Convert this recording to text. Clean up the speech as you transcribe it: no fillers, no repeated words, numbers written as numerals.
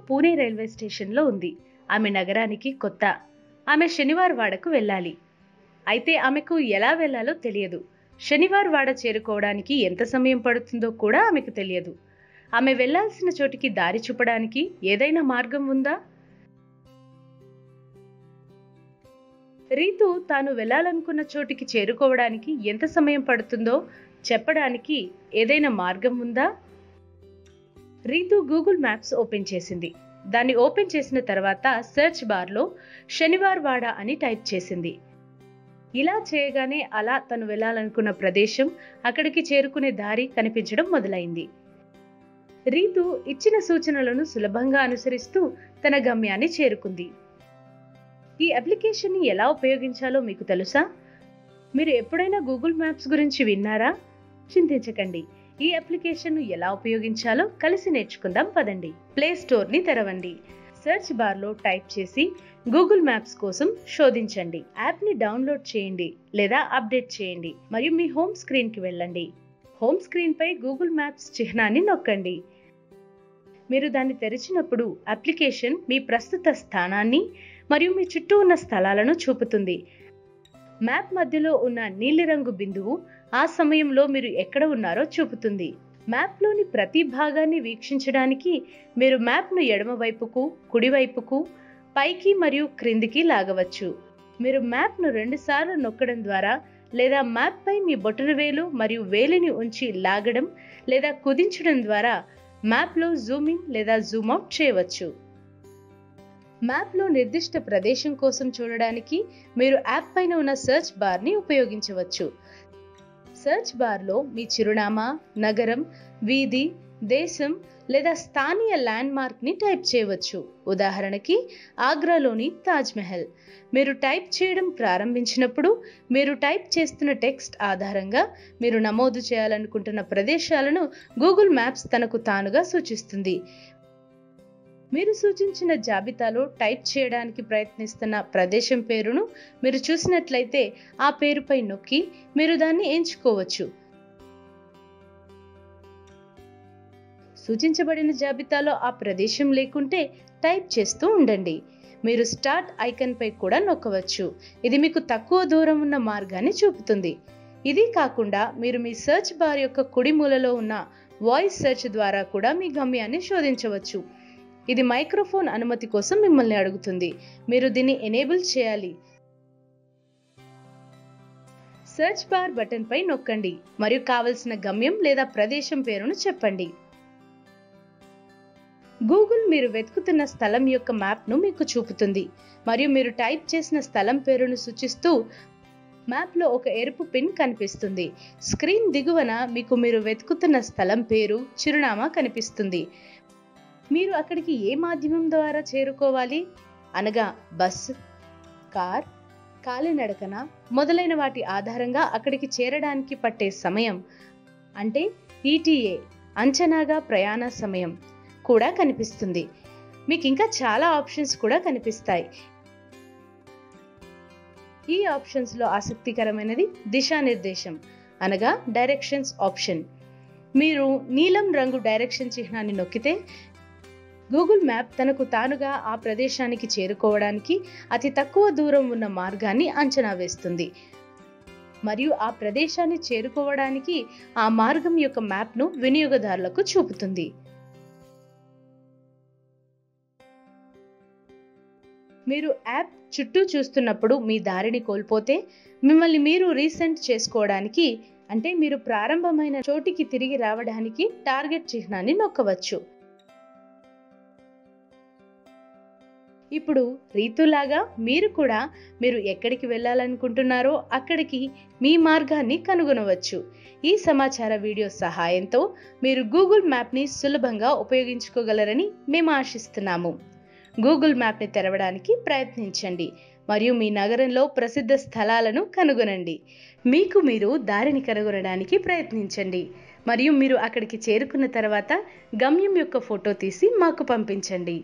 Pune railway స్టేషన్లో ఉంది. ఆమె నగరానికి కొత్త. ఆమె శనివారవాడకు వెళ్ళాలి. అయితే ఆమెకు ఎలా వెళ్లాలో తెలియదు. శనివారవాడ చేరుకోవడానికి ఎంత సమయం పడుతుందో కూడా ఆమెకు తెలియదు. ఆమె వెళ్లాల్సిన చోటికి దారి చూపడానికి ఏదైనా మార్గం ఉందా? రీతు తాను వెళ్లాలనుకున్న చోటికి చేరుకోవడానికి ఎంత సమయం పడుతుందో చెప్పడానికి ఏదైనా మార్గం ఉందా? రీతు గూగుల్ మ్యాప్స్ ఓపెన్ చేసింది. దాన్ని ఓపెన్ చేసిన తర్వాత సెర్చ్ బార్లో శనివారవాడ అని టైప్ చేసింది. ఇలా చేయగానే అలా తను వెళ్లాలనుకున్న ప్రదేశం, అక్కడికి చేరుకునే దారి కనిపించడం మొదలైంది. రీతు ఇచ్చిన సూచనలను సులభంగా అనుసరిస్తూ తన గమ్యాన్ని చేరుకుంది. ఈ అప్లికేషన్ని ఎలా ఉపయోగించాలో మీకు తెలుసా? మీరు ఎప్పుడైనా గూగుల్ మ్యాప్స్ గురించి విన్నారా? చింతించకండి. ఈ అప్లికేషన్ను ఎలా ఉపయోగించాలో కలిసి నేర్చుకుందాం పదండి. ప్లే స్టోర్ని తెరవండి. సెర్చ్ బార్లో టైప్ చేసి గూగుల్ మ్యాప్స్ కోసం శోధించండి. యాప్ని డౌన్లోడ్ చేయండి లేదా అప్డేట్ చేయండి మరియు మీ హోమ్ స్క్రీన్కి వెళ్ళండి. హోమ్ స్క్రీన్పై గూగుల్ మ్యాప్స్ చిహ్నాన్ని నొక్కండి. మీరు దాన్ని తెరిచినప్పుడు అప్లికేషన్ మీ ప్రస్తుత స్థానాన్ని మరియు మీ చుట్టూ ఉన్న స్థలాలను చూపుతుంది. మ్యాప్ మధ్యలో ఉన్న నీలిరంగు బిందువు ఆ సమయంలో మీరు ఎక్కడ ఉన్నారో చూపుతుంది. మ్యాప్లోని ప్రతి భాగాన్ని వీక్షించడానికి మీరు మ్యాప్ను ఎడమవైపుకు, కుడివైపుకు, పైకి మరియు క్రిందికి లాగవచ్చు. మీరు మ్యాప్ను 2 సార్లు నొక్కడం ద్వారా లేదా మ్యాప్పై మీ బొటనవేలు మరియు వేలిని ఉంచి లాగడం లేదా కుదించడం ద్వారా మ్యాప్లో జూమ్ ఇన్ లేదా జూమ్ అవుట్ చేయవచ్చు. మ్యాప్లో నిర్దిష్ట ప్రదేశం కోసం చూడడానికి మీరు యాప్ పైన ఉన్న సెర్చ్ బార్ని ఉపయోగించవచ్చు. సెర్చ్ బార్లో మీ చిరునామా, నగరం, వీధి, దేశం లేదా స్థానియ ల్యాండ్ మార్క్ని టైప్ చేయవచ్చు. ఉదాహరణకి ఆగ్రాలోని తాజ్మహల్. మీరు టైప్ చేయడం ప్రారంభించినప్పుడు మీరు టైప్ చేస్తున్న టెక్స్ట్ ఆధారంగా మీరు నమోదు చేయాలనుకుంటున్న ప్రదేశాలను గూగుల్ మ్యాప్స్ తనకు తానుగా సూచిస్తుంది. మీరు సూచించిన జాబితాలో టైప్ చేయడానికి ప్రయత్నిస్తున్న ప్రదేశం పేరును మీరు చూసినట్లయితే ఆ పేరుపై నొక్కి మీరు దాన్ని ఎంచుకోవచ్చు. సూచించబడిన జాబితాలో ఆ ప్రదేశం లేకుంటే టైప్ చేస్తూ ఉండండి. మీరు స్టార్ట్ ఐకాన్ పై కూడా నొక్కవచ్చు. ఇది మీకు తక్కువ దూరం ఉన్న మార్గాన్ని చూపుతుంది. ఇది కాకుండా మీరు మీ సెర్చ్ బార్ యొక్క కుడి మూలలో ఉన్న వాయిస్ సెర్చ్ ద్వారా కూడా మీ గమ్యాన్ని శోధించవచ్చు. ఇది మైక్రోఫోన్ అనుమతి కోసం మిమ్మల్ని అడుగుతుంది. మీరు దీన్ని ఎనేబుల్ చేయాలి. సెర్చ్ బార్ బటన్ పై నొక్కండి మరియు కావలసిన గమ్యం లేదా ప్రదేశం పేరును చెప్పండి. గూగుల్ మీరు వెతుకుతున్న స్థలం యొక్క మ్యాప్ను మీకు చూపుతుంది మరియు మీరు టైప్ చేసిన స్థలం పేరును సూచిస్తూ మ్యాప్లో ఒక ఎరుపు పిన్ కనిపిస్తుంది. స్క్రీన్ దిగువన మీకు మీరు వెతుకుతున్న స్థలం పేరు, చిరునామా కనిపిస్తుంది. మీరు అక్కడికి ఏ మాధ్యమం ద్వారా చేరుకోవాలి అనగా బస్, కార్, కాలినడకన మొదలైన వాటి ఆధారంగా అక్కడికి చేరడానికి పట్టే సమయం అంటే ETA అంచనాగా ప్రయాణ సమయం కూడా కనిపిస్తుంది. మీకు ఇంకా చాలా ఆప్షన్స్ కూడా కనిపిస్తాయి. ఈ ఆప్షన్స్ లో ఆసక్తికరమైనది దిశానిర్దేశం అనగా డైరెక్షన్స్ ఆప్షన్. మీరు నీలం రంగు డైరెక్షన్ చిహ్నాన్ని నొక్కితే గూగుల్ మ్యాప్ తనకు తానుగా ఆ ప్రదేశానికి చేరుకోవడానికి అతి తక్కువ దూరం ఉన్న మార్గాన్ని అంచనా వేస్తుంది మరియు ఆ ప్రదేశాన్ని చేరుకోవడానికి ఆ మార్గం యొక్క మ్యాప్ను వినియోగదారులకు చూపుతుంది. మీరు యాప్ చుట్టూ చూస్తున్నప్పుడు మీ దారిని కోల్పోతే మిమ్మల్ని మీరు రీసెంట్ చేసుకోవడానికి అంటే మీరు ప్రారంభమైన చోటికి తిరిగి రావడానికి టార్గెట్ చిహ్నాన్ని నొక్కవచ్చు. ఇప్పుడు రీతులాగా మీరు కూడా మీరు ఎక్కడికి వెళ్ళాలనుకుంటున్నారో అక్కడికి మీ మార్గాన్ని కనుగొనవచ్చు. ఈ సమాచార వీడియో సహాయంతో మీరు గూగుల్ మ్యాప్ని సులభంగా ఉపయోగించుకోగలరని మేము ఆశిస్తున్నాము. గూగుల్ మ్యాప్ని తెరవడానికి ప్రయత్నించండి మరియు మీ నగరంలో ప్రసిద్ధ స్థలాలను కనుగొనండి. మీకు మీరు దారిని కనుగొనడానికి ప్రయత్నించండి మరియు మీరు అక్కడికి చేరుకున్న తర్వాత గమ్యం యొక్క ఫోటో తీసి మాకు పంపించండి.